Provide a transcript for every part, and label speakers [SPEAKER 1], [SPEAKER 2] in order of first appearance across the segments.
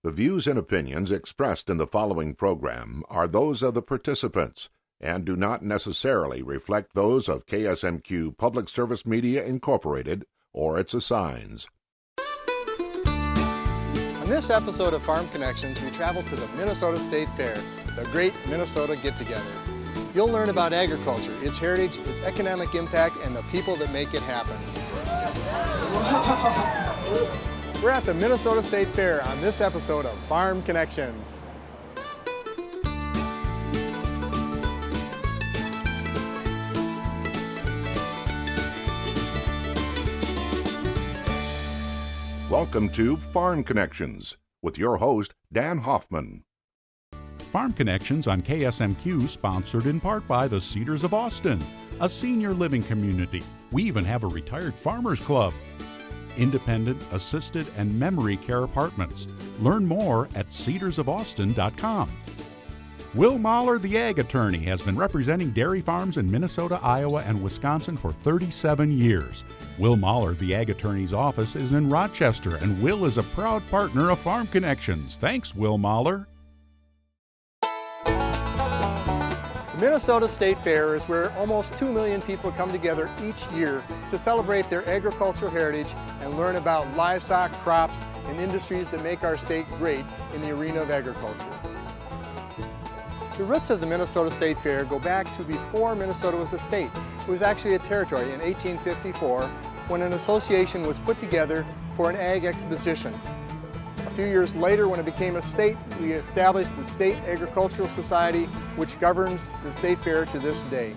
[SPEAKER 1] The views and opinions expressed in the following program are those of the participants and do not necessarily reflect those of KSMQ Public Service Media Incorporated or its assigns.
[SPEAKER 2] On this episode of Farm Connections, we travel to the Minnesota State Fair, the great Minnesota get-together. You'll learn about agriculture, its heritage, its economic impact, and the people that make it happen. We're at the Minnesota State Fair on this episode of Farm Connections.
[SPEAKER 1] Welcome to Farm Connections with your host, Dan Hoffman.
[SPEAKER 3] Farm Connections on KSMQ, sponsored in part by the Cedars of Austin, a senior living community. We even have a retired farmers club. Independent, assisted, and memory care apartments. Learn more at cedarsofaustin.com. Will Mahler, the ag attorney, has been representing dairy farms in Minnesota, Iowa, and Wisconsin for 37 years. Will Mahler, the ag attorney's office is in Rochester, and Will is a proud partner of Farm Connections. Thanks, Will Mahler.
[SPEAKER 2] The Minnesota State Fair is where almost 2 million people come together each year to celebrate their agricultural heritage and learn about livestock, crops, and industries that make our state great in the arena of agriculture. The roots of the Minnesota State Fair go back to before Minnesota was a state. It was actually a territory in 1854 when an association was put together for an ag exposition. A few years later, when it became a state, we established the State Agricultural Society, which governs the State Fair to this day.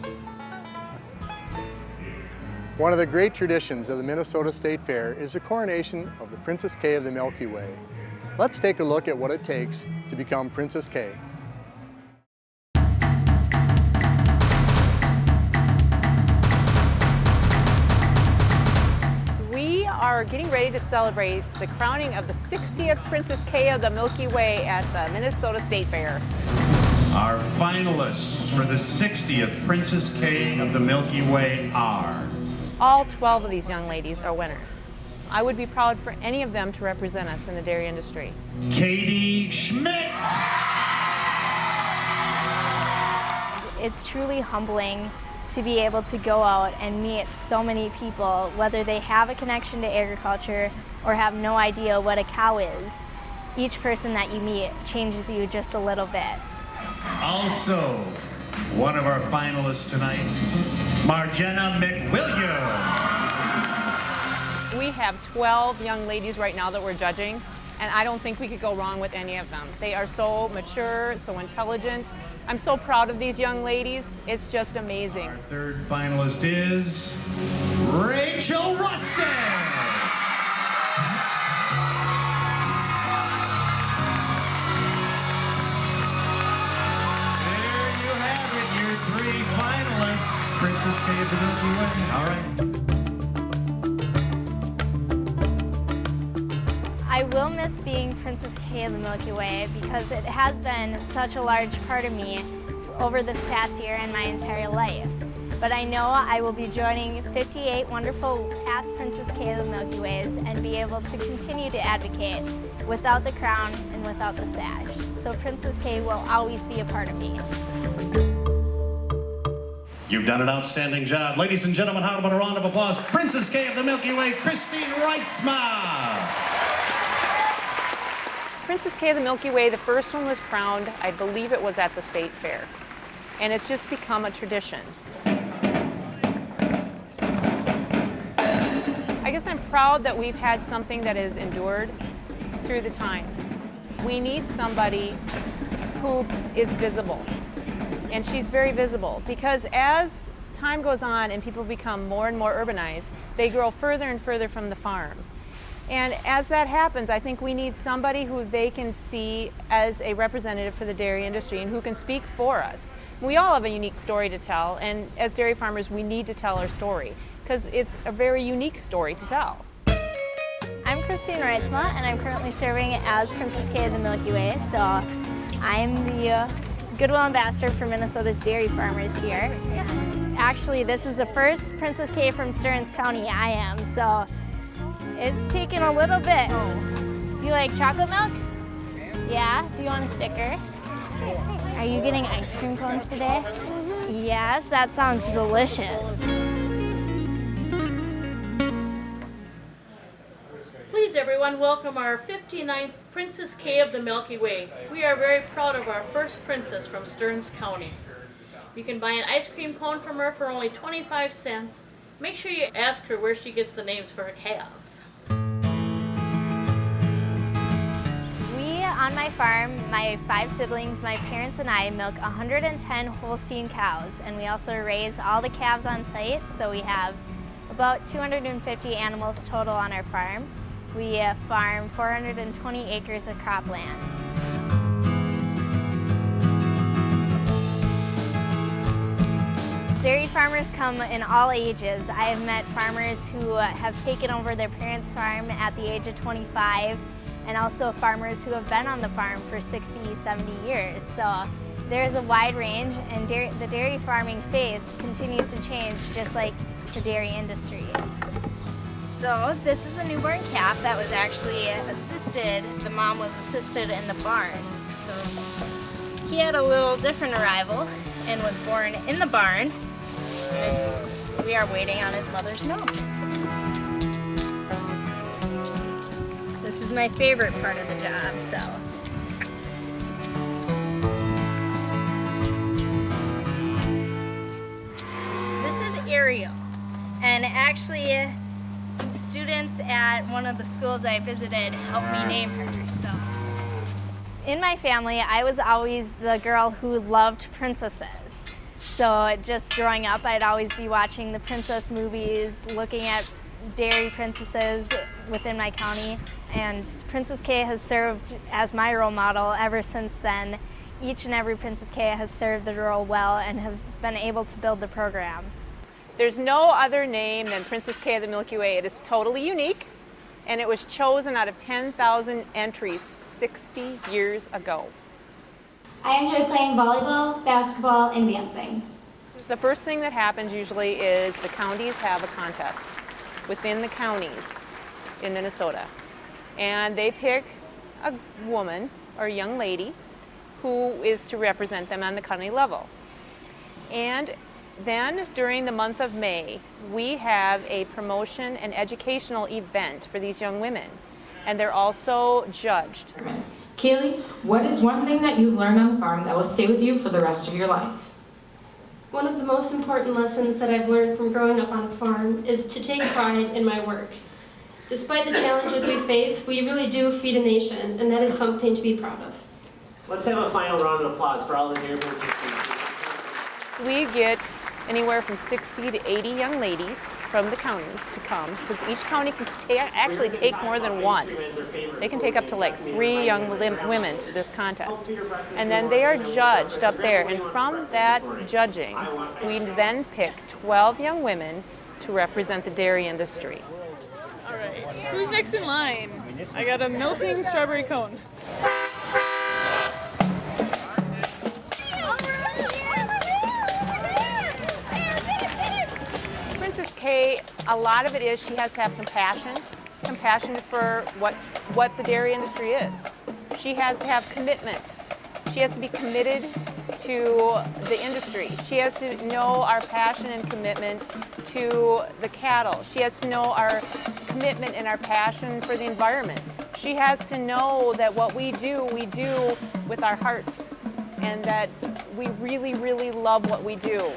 [SPEAKER 2] One of the great traditions of the Minnesota State Fair is the coronation of the Princess K of the Milky Way. Let's take a look at what it takes to become Princess K.
[SPEAKER 4] We are getting ready to celebrate the crowning of the 60th Princess K of the Milky Way at the Minnesota State Fair.
[SPEAKER 5] Our finalists for the 60th Princess K of the Milky Way are...
[SPEAKER 4] All 12 of these young ladies are winners. I would be proud for any of them to represent us in the dairy industry.
[SPEAKER 5] Katie Schmidt!
[SPEAKER 6] It's truly humbling to be able to go out and meet so many people, whether they have a connection to agriculture or have no idea what a cow is. Each person that you meet changes you just a little bit.
[SPEAKER 5] Also, one of our finalists tonight, Margena McWilliams.
[SPEAKER 4] We have 12 young ladies right now that we're judging, and I don't think we could go wrong with any of them. They are so mature, so intelligent. I'm so proud of these young ladies. It's just amazing.
[SPEAKER 5] Our third finalist is Rachel Rustin. There you have it, your three finalists. Princess K of the Milky Way. All right.
[SPEAKER 6] I will miss being Princess K of the Milky Way because it has been such a large part of me over this past year and my entire life. But I know I will be joining 58 wonderful past Princess K of the Milky Ways and be able to continue to advocate without the crown and without the sash. So Princess K will always be a part of me.
[SPEAKER 5] You've done an outstanding job. Ladies and gentlemen, how about a round of applause? Princess K of the Milky Way, Christine Reitzma.
[SPEAKER 4] Princess K of the Milky Way, the first one was crowned, I believe it was at the State Fair. And it's just become a tradition. I guess I'm proud that we've had something that has endured through the times. We need somebody who is visible. And she's very visible because as time goes on and people become more and more urbanized, they grow further and further from the farm. And as that happens, I think we need somebody who they can see as a representative for the dairy industry and who can speak for us. We all have a unique story to tell, and as dairy farmers, we need to tell our story because it's a very unique story to tell.
[SPEAKER 6] I'm Christine Reitzma, and I'm currently serving as Princess K of the Milky Way, so I'm the Goodwill Ambassador for Minnesota's dairy farmers here. Actually, this is the first Princess K from Stearns County I am, so it's taken a little bit. Do you like chocolate milk? Yeah, do you want a sticker? Are you getting ice cream cones today? Yes, that sounds delicious.
[SPEAKER 7] Please everyone welcome our 59th Princess K of the Milky Way. We are very proud of our first princess from Stearns County. You can buy an ice cream cone from her for only 25 cents. Make sure you ask her where she gets the names for her calves.
[SPEAKER 6] On my farm, my 5 siblings, my parents and I milk 110 Holstein cows, and we also raise all the calves on site, so we have about 250 animals total on our farm. We farm 420 acres of cropland. Dairy farmers come in all ages. I have met farmers who have taken over their parents' farm at the age of 25, and also farmers who have been on the farm for 60, 70 years. So there's a wide range, and the dairy farming phase continues to change, just like the dairy industry.
[SPEAKER 8] So this is a newborn calf that was actually assisted. The mom was assisted in the barn. So he had a little different arrival and was born in the barn as we are waiting on his mother's milk. This is my favorite part of the job, so. This is Ariel, and actually students at one of the schools I visited helped me name her, so.
[SPEAKER 6] In my family, I was always the girl who loved princesses. So just growing up, I'd always be watching the princess movies, looking at dairy princesses within my county, and Princess K has served as my role model ever since then. Each and every Princess K has served the role well and has been able to build the program.
[SPEAKER 4] There's no other name than Princess K of the Milky Way. It is totally unique, and it was chosen out of 10,000 entries 60 years ago.
[SPEAKER 9] I enjoy playing volleyball, basketball, and dancing.
[SPEAKER 4] The first thing that happens usually is the counties have a contest within the counties in Minnesota. And they pick a woman or a young lady who is to represent them on the county level. And then during the month of May, we have a promotion and educational event for these young women. And they're also judged.
[SPEAKER 10] Kaylee, what is one thing that you've learned on the farm that will stay with you for the rest of your life?
[SPEAKER 11] One of the most important lessons that I've learned from growing up on a farm is to take pride in my work. Despite the challenges we face, we really do feed a nation, and that is something to be proud of.
[SPEAKER 12] Let's have a final round of applause for all the dear businesses.
[SPEAKER 4] We get anywhere from 60 to 80 young ladies from the counties to come, because each county can actually take more than one. They can take up to like 3 young women to this contest. And then they are judged up there, and from that judging, we then pick 12 young women to represent the dairy industry.
[SPEAKER 13] All right, who's next in line? I got a melting strawberry cone.
[SPEAKER 4] Princess K, a lot of it is she has to have compassion for what the dairy industry is. She has to have commitment. She has to be committed to the industry. She has to know our passion and commitment to the cattle. She has to know our commitment and our passion for the environment. She has to know that what we do with our hearts, and that we really, really love what we do.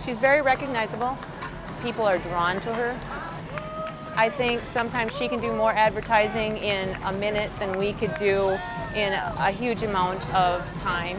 [SPEAKER 4] She's very recognizable. People are drawn to her. I think sometimes she can do more advertising in a minute than we could do in a huge amount of time.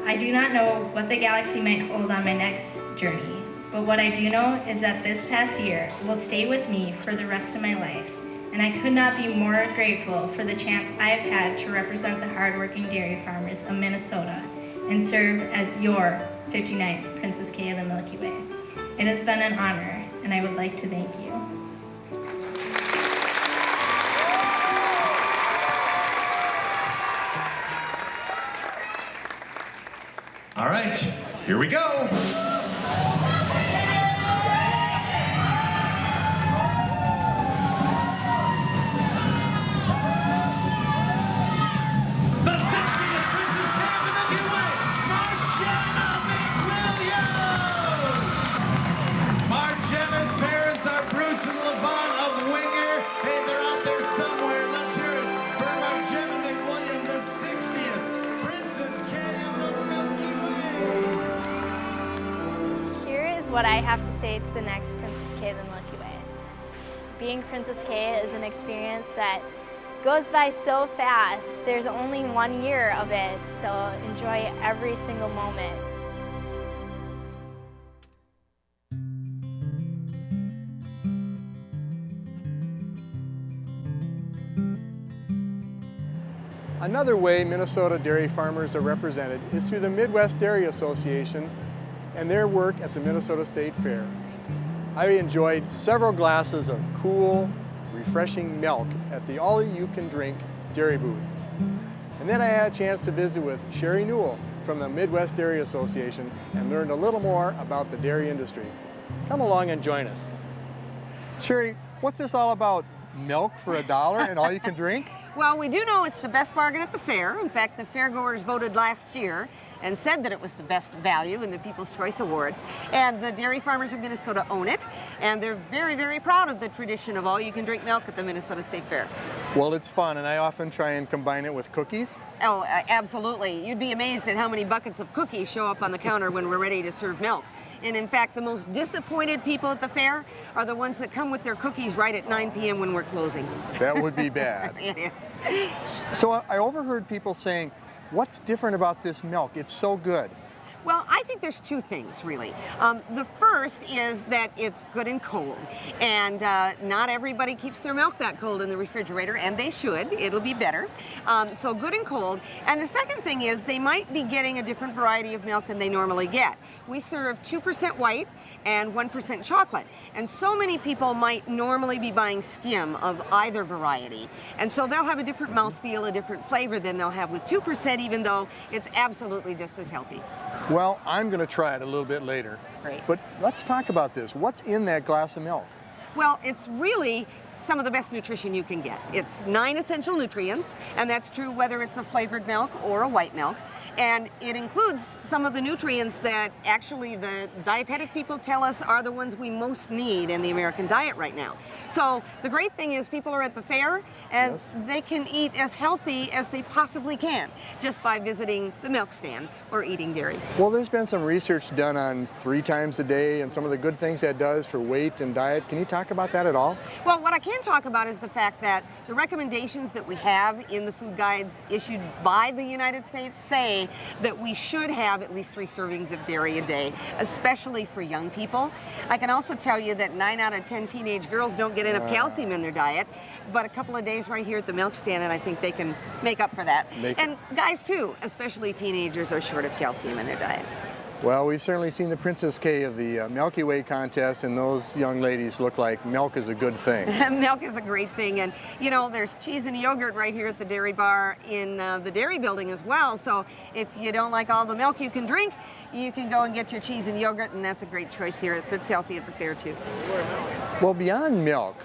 [SPEAKER 14] I do not know what the galaxy might hold on my next journey. But what I do know is that this past year will stay with me for the rest of my life, and I could not be more grateful for the chance I've had to represent the hardworking dairy farmers of Minnesota and serve as your 59th Princess K of the Milky Way. It has been an honor, and I would like to thank you.
[SPEAKER 5] All right, here we go.
[SPEAKER 6] What I have to say to the next Princess K of the Milky Way. Being Princess K is an experience that goes by so fast. There's only 1 year of it, so enjoy every single moment.
[SPEAKER 2] Another way Minnesota dairy farmers are represented is through the Midwest Dairy Association and their work at the Minnesota State Fair. I enjoyed several glasses of cool, refreshing milk at the all-you-can-drink dairy booth. And then I had a chance to visit with Sherry Newell from the Midwest Dairy Association and learned a little more about the dairy industry. Come along and join us. Sherry, what's this all about? Milk for $1 and all you can drink?
[SPEAKER 15] Well, we do know it's the best bargain at the fair. In fact, the fairgoers voted last year and said that it was the best value in the People's Choice Award. And the dairy farmers of Minnesota own it, and they're very, very proud of the tradition of all-you-can-drink milk at the Minnesota State Fair.
[SPEAKER 2] Well, it's fun, and I often try and combine it with cookies.
[SPEAKER 15] Oh, absolutely. You'd be amazed at how many buckets of cookies show up on the counter when we're ready to serve milk. And in fact, the most disappointed people at the fair are the ones that come with their cookies right at 9 p.m. when we're closing.
[SPEAKER 2] That would be bad.
[SPEAKER 15] It is.
[SPEAKER 2] So I overheard people saying, what's different about this milk? It's so good.
[SPEAKER 15] Well, I think there's two things, really. The first is that it's good and cold, and not everybody keeps their milk that cold in the refrigerator, and they should. It'll be better. So good and cold. And the second thing is they might be getting a different variety of milk than they normally get. We serve 2% white and 1% chocolate. And so many people might normally be buying skim of either variety. And so they'll have a different mouthfeel, a different flavor than they'll have with 2%, even though it's absolutely just as healthy.
[SPEAKER 2] Well, I'm going to try it a little bit later.
[SPEAKER 15] Great.
[SPEAKER 2] But let's talk about this. What's in that glass of milk?
[SPEAKER 15] Well, it's really some of the best nutrition you can get. It's 9 essential nutrients, and that's true whether it's a flavored milk or a white milk. And it includes some of the nutrients that actually the dietetic people tell us are the ones we most need in the American diet right now. So the great thing is people are at the fair and they can eat as healthy as they possibly can just by visiting the milk stand or eating dairy.
[SPEAKER 2] Well, there's been some research done on 3 times a day and some of the good things that does for weight and diet. Can you talk about that at all?
[SPEAKER 15] Well, what I can talk about is the fact that the recommendations that we have in the food guides issued by the United States say that we should have at least 3 servings of dairy a day, especially for young people. I can also tell you that 9 out of 10 teenage girls don't get enough calcium in their diet, but a couple of days right here at the milk stand, and I think they can make up for that. And guys too, especially teenagers, are short of calcium in their diet.
[SPEAKER 2] Well, we've certainly seen the Princess K of the Milky Way contest, and those young ladies look like milk is a good thing.
[SPEAKER 15] Milk is a great thing, and you know, there's cheese and yogurt right here at the dairy bar in the dairy building as well, so if you don't like all the milk you can drink, you can go and get your cheese and yogurt, and that's a great choice here that's healthy at the fair too.
[SPEAKER 2] Well, beyond milk,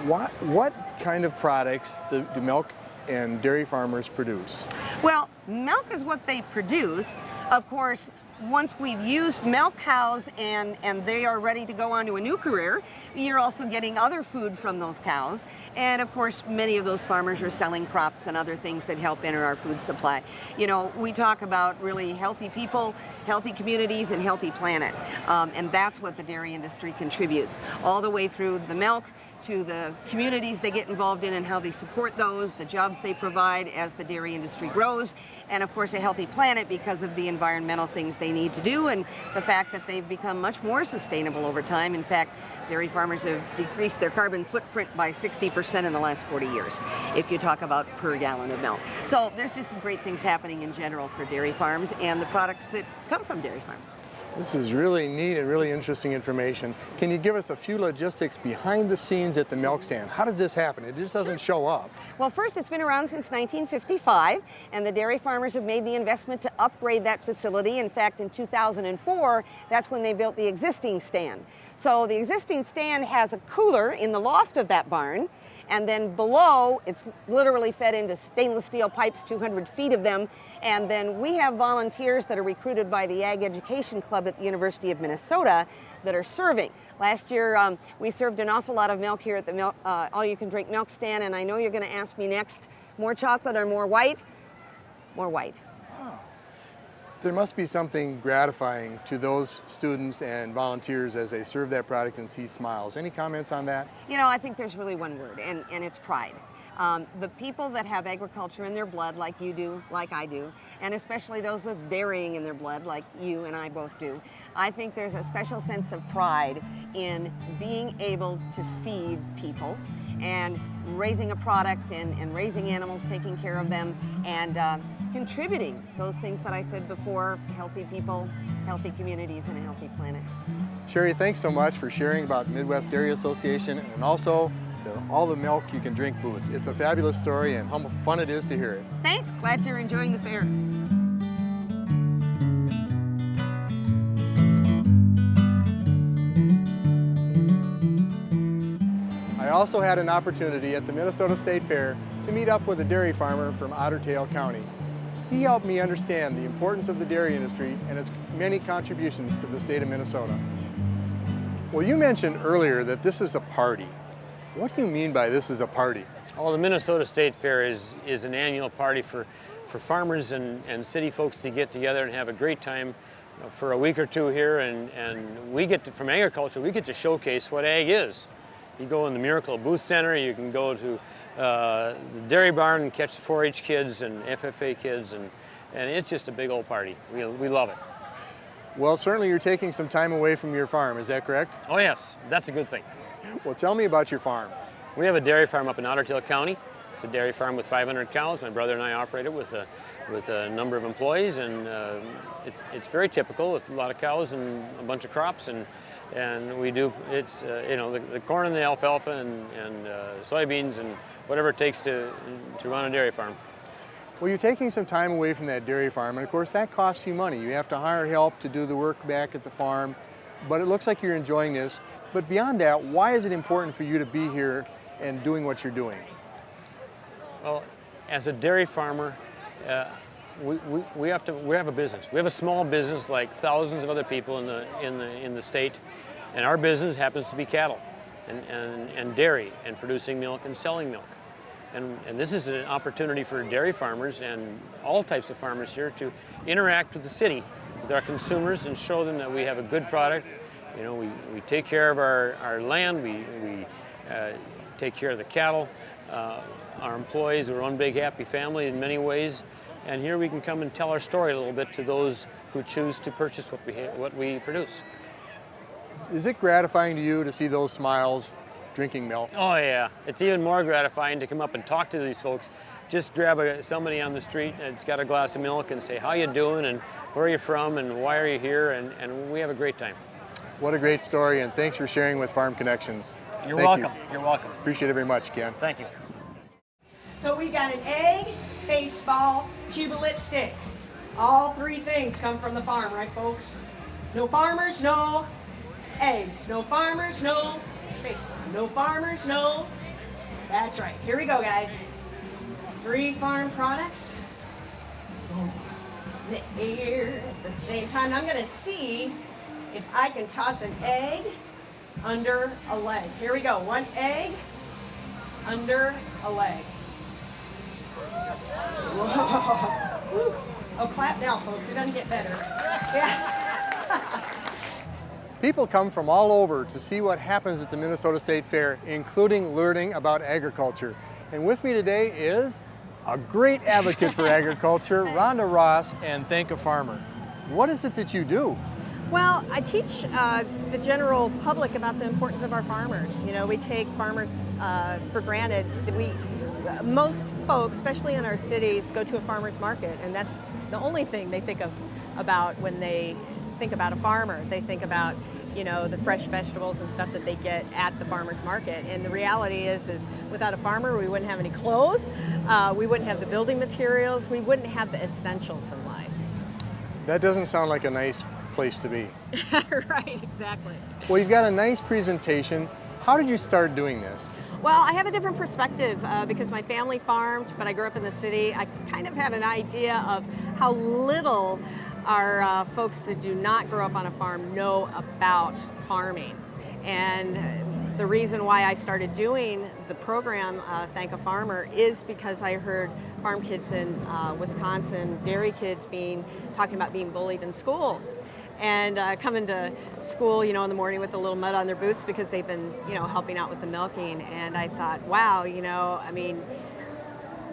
[SPEAKER 2] what kind of products do milk and dairy farmers produce?
[SPEAKER 15] Well, milk is what they produce. Of course, once we've used milk cows and they are ready to go on to a new career, you're also getting other food from those cows. And of course, many of those farmers are selling crops and other things that help enter our food supply. You know, we talk about really healthy people, healthy communities, and healthy planet. And that's what the dairy industry contributes, all the way through the milk to the communities they get involved in and how they support those, the jobs they provide as the dairy industry grows, and of course a healthy planet because of the environmental things they need to do and the fact that they've become much more sustainable over time. In fact, dairy farmers have decreased their carbon footprint by 60% in the last 40 years, if you talk about per gallon of milk. So there's just some great things happening in general for dairy farms and the products that come from dairy farms.
[SPEAKER 2] This is really neat and really interesting information. Can you give us a few logistics behind the scenes at the milk stand? How does this happen? It just doesn't show up.
[SPEAKER 15] Well, first, it's been around since 1955, and the dairy farmers have made the investment to upgrade that facility. In fact, in 2004, that's when they built the existing stand. So the existing stand has a cooler in the loft of that barn, and then below, it's literally fed into stainless steel pipes, 200 feet of them. And then we have volunteers that are recruited by the Ag Education Club at the University of Minnesota that are serving. Last year, we served an awful lot of milk here at the all-you-can-drink milk stand, and I know you're going to ask me next, more chocolate or more white? More white.
[SPEAKER 2] There must be something gratifying to those students and volunteers as they serve that product and see smiles. Any comments on that?
[SPEAKER 15] You know, I think there's really one word, and it's pride. The people that have agriculture in their blood, like you do, like I do, and especially those with dairying in their blood, like you and I both do, I think there's a special sense of pride in being able to feed people and raising a product and raising animals, taking care of them, and contributing those things that I said before: healthy people, healthy communities, and a healthy planet.
[SPEAKER 2] Sherry, thanks so much for sharing about Midwest Dairy Association and also all the milk you can drink booths. It's a fabulous story and how fun it is to hear it.
[SPEAKER 15] Thanks, glad you're enjoying the fair.
[SPEAKER 2] I also had an opportunity at the Minnesota State Fair to meet up with a dairy farmer from Otter Tail County. He helped me understand the importance of the dairy industry and its many contributions to the state of Minnesota. Well, you mentioned earlier that this is a party. What do you mean by this is a party?
[SPEAKER 16] Well, the Minnesota State Fair is an annual party for farmers and city folks to get together and have a great time for a week or two here, and we get to, from agriculture, we get to showcase what ag is. You go in the Miracle Booth Center, you can go to the dairy barn and catch the 4-H kids and FFA kids, and it's just a big old party. We love it.
[SPEAKER 2] Well, certainly you're taking some time away from your farm, is that correct?
[SPEAKER 16] Oh yes, that's a good thing.
[SPEAKER 2] Well, tell me about your farm.
[SPEAKER 16] We have a dairy farm up in Otter Tail County. It's a dairy farm with 500 cows. My brother and I operate it with a number of employees, and it's very typical with a lot of cows and a bunch of crops, and we do, it's you know, the corn and the alfalfa and soybeans and whatever it takes to run a dairy farm.
[SPEAKER 2] Well, you're taking some time away from that dairy farm, and of course that costs you money. You have to hire help to do the work back at the farm, but it looks like you're enjoying this. But beyond that, why is it important for you to be here and doing what you're doing?
[SPEAKER 16] Well, as a dairy farmer, we have a business. We have a small business like thousands of other people in the state, and our business happens to be cattle and dairy and producing milk and selling milk. And this is an opportunity for dairy farmers and all types of farmers here to interact with the city, with our consumers, and show them that we have a good product. You know, we take care of our land, we take care of the cattle, our employees. We're one big happy family in many ways, and here we can come and tell our story a little bit to those who choose to purchase what we produce.
[SPEAKER 2] Is it gratifying to you to see those smiles drinking milk?
[SPEAKER 16] Oh yeah, it's even more gratifying to come up and talk to these folks. Just grab somebody on the street that's got a glass of milk and say, how you doing, and where are you from, and why are you here, and we have a great time.
[SPEAKER 2] What a great story, and thanks for sharing with Farm Connections.
[SPEAKER 16] You're welcome. You're welcome.
[SPEAKER 2] Appreciate it very much, Ken.
[SPEAKER 16] Thank you.
[SPEAKER 17] So we got an egg, baseball, tube of lipstick. All three things come from the farm, right folks? No farmers, no eggs. No farmers, no baseball. No farmers, no. That's right. Here we go, guys. 3 farm products. Boom. In the air at the same time. I'm gonna see if I can toss an egg under a leg. Here we go. 1 egg under a leg. Whoa. Woo. Oh, clap now, folks. It doesn't get better. Yeah.
[SPEAKER 2] People come from all over to see what happens at the Minnesota State Fair, including learning about agriculture. And with me today is a great advocate for agriculture, Rhonda Ross, and Thank a Farmer. What is it that you do?
[SPEAKER 18] Well, I teach the general public about the importance of our farmers. You know, we take farmers for granted. Most folks, especially in our cities, go to a farmer's market, and that's the only thing they think about when they think about a farmer. They think about, you know, the fresh vegetables and stuff that they get at the farmer's market. And the reality is without a farmer, we wouldn't have any clothes, we wouldn't have the building materials, we wouldn't have the essentials in life.
[SPEAKER 2] That doesn't sound like a nice place to be.
[SPEAKER 18] Right, exactly.
[SPEAKER 2] Well, you've got a nice presentation. How did you start doing this?
[SPEAKER 18] Well, I have a different perspective because my family farmed, but I grew up in the city. I kind of have an idea of how little our folks that do not grow up on a farm know about farming. And the reason why I started doing the program, Thank a Farmer, is because I heard farm kids in Wisconsin, dairy kids talking about being bullied in school. And coming to school, you know, in the morning with a little mud on their boots because they've been, you know, helping out with the milking. And I thought, wow, you know, I mean,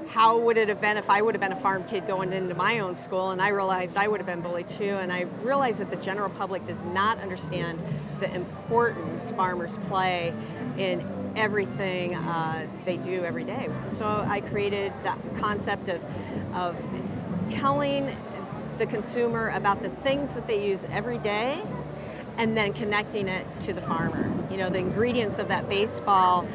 [SPEAKER 18] how would it have been if I would have been a farm kid going into my own school? And I realized I would have been bullied too. And I realized that the general public does not understand the importance farmers play in everything they do every day. So I created that concept of telling the consumer about the things that they use every day and then connecting it to the farmer. You know, the ingredients of that baseball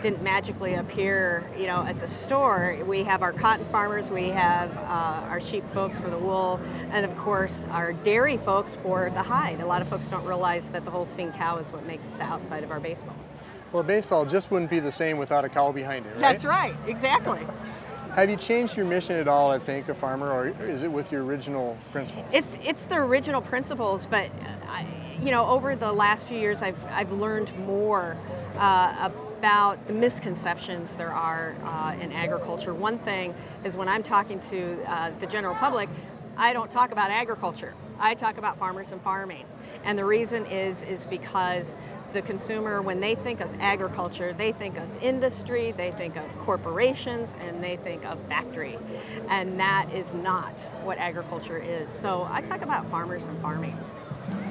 [SPEAKER 18] didn't magically appear, you know, at the store. We have our cotton farmers, we have our sheep folks for the wool, and of course our dairy folks for the hide. A lot of folks don't realize that the Holstein cow is what makes the outside of our baseballs.
[SPEAKER 2] Well, a baseball just wouldn't be the same without a cow behind it, right?
[SPEAKER 18] That's right, exactly.
[SPEAKER 2] Have you changed your mission at all at Thank a Farmer, or is it with your original principles?
[SPEAKER 18] It's the original principles, but you know, over the last few years, I've learned more about the misconceptions there are in agriculture. One thing is when I'm talking to the general public, I don't talk about agriculture. I talk about farmers and farming, and the reason is because the consumer, when they think of agriculture, they think of industry, they think of corporations, and they think of factory. And that is not what agriculture is. So I talk about farmers and farming.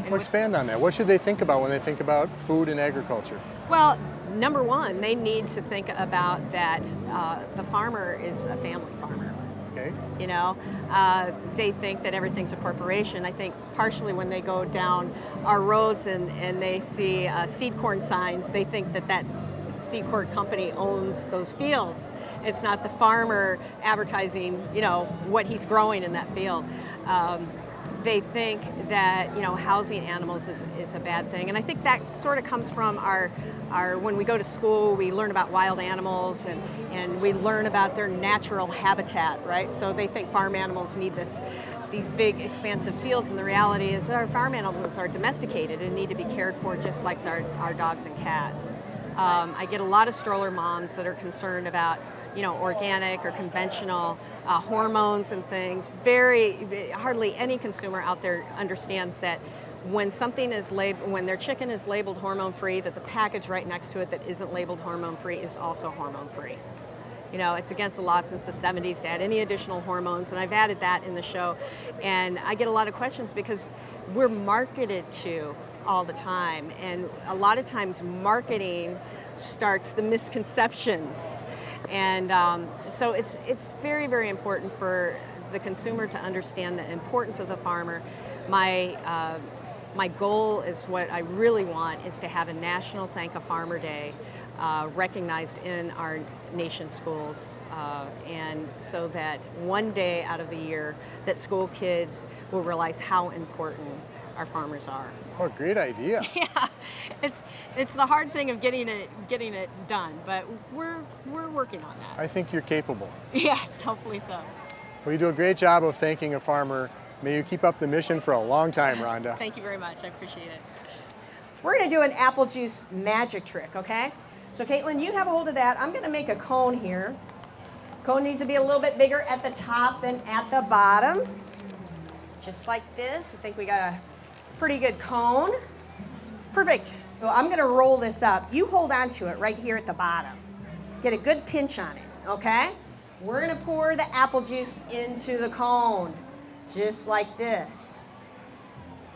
[SPEAKER 2] Well, expand on that. What should they think about when they think about food and agriculture?
[SPEAKER 18] Well, number one, they need to think about that the farmer is a family farmer.
[SPEAKER 2] Okay.
[SPEAKER 18] You know, they think that everything's a corporation. I think partially when they go down our roads and they see seed corn signs, they think that seed corn company owns those fields. It's not the farmer advertising, you know, what he's growing in that field. They think that, you know, housing animals is a bad thing. And I think that sort of comes from our when we go to school, we learn about wild animals and we learn about their natural habitat, right? So they think farm animals need these big expansive fields, and the reality is our farm animals are domesticated and need to be cared for just like our dogs and cats. I get a lot of stroller moms that are concerned about, you know, organic or conventional hormones and things. Hardly any consumer out there understands that when something is when their chicken is labeled hormone-free, that the package right next to it that isn't labeled hormone-free is also hormone-free. You know, it's against the law since the 70s to add any additional hormones, and I've added that in the show. And I get a lot of questions because we're marketed to all the time, and a lot of times marketing starts the misconceptions. And so it's very, very important for the consumer to understand the importance of the farmer. My goal is what I really want is to have a National Thank a Farmer Day recognized in our nation's schools, and so that one day out of the year that school kids will realize how important our farmers are.
[SPEAKER 2] Oh, great idea.
[SPEAKER 18] Yeah, it's the hard thing of getting it done, but we're working on that.
[SPEAKER 2] I think you're capable.
[SPEAKER 18] Yes, hopefully so.
[SPEAKER 2] Well, you do a great job of thanking a farmer. May you keep up the mission for a long time, Rhonda.
[SPEAKER 18] Thank you very much. I appreciate it. We're going to do an apple juice magic trick, okay? So Caitlin, you have a hold of that. I'm going to make a cone here. Cone needs to be a little bit bigger at the top than at the bottom. Just like this. I think we got a pretty good cone.
[SPEAKER 17] Perfect. So I'm going to roll this up. You hold on to it right here at the bottom. Get a good pinch on it, okay? We're going to pour the apple juice into the cone, just like this.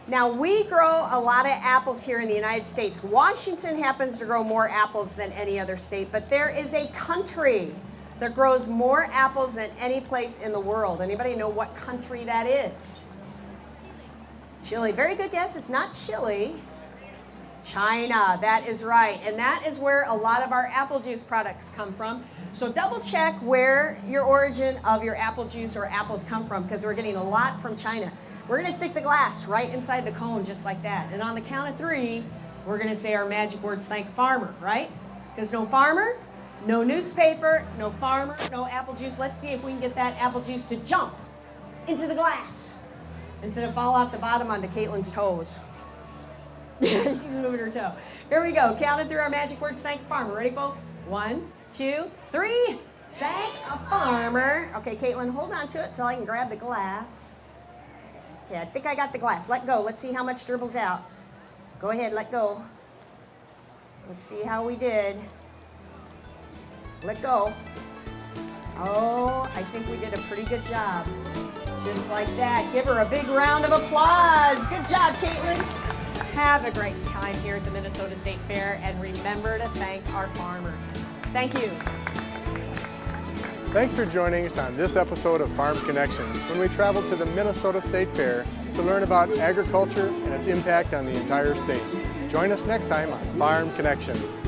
[SPEAKER 17] Now, we grow a lot of apples here in the United States. Washington happens to grow more apples than any other state, but there is a country that grows more apples than any place in the world. Anybody know what country that is? Chile. Very good guess. It's not Chile. China. That is right. And that is where a lot of our apple juice products come from. So double check where your origin of your apple juice or apples come from, because we're getting a lot from China. We're going to stick the glass right inside the cone just like that. And on the count of 3, we're going to say our magic words, thank farmer, right? Because no farmer, no newspaper, no farmer, no apple juice. Let's see if we can get that apple juice to jump into the glass instead of fall off the bottom onto Caitlin's toes. She's moving her toe. Here we go. Counting through our magic words, thank farmer. Ready, folks? 1, 2, 3. Thank a farmer. Okay, Caitlin, hold on to it until I can grab the glass. Okay, I think I got the glass. Let go. Let's see how much dribbles out. Go ahead, let go. Let's see how we did. Let go. Oh, I think we did a pretty good job. Just like that. Give her a big round of applause. Good job, Caitlin. Have a great time here at the Minnesota State Fair, and remember to thank our farmers. Thank you.
[SPEAKER 2] Thanks for joining us on this episode of Farm Connections, when we travel to the Minnesota State Fair to learn about agriculture and its impact on the entire state. Join us next time on Farm Connections.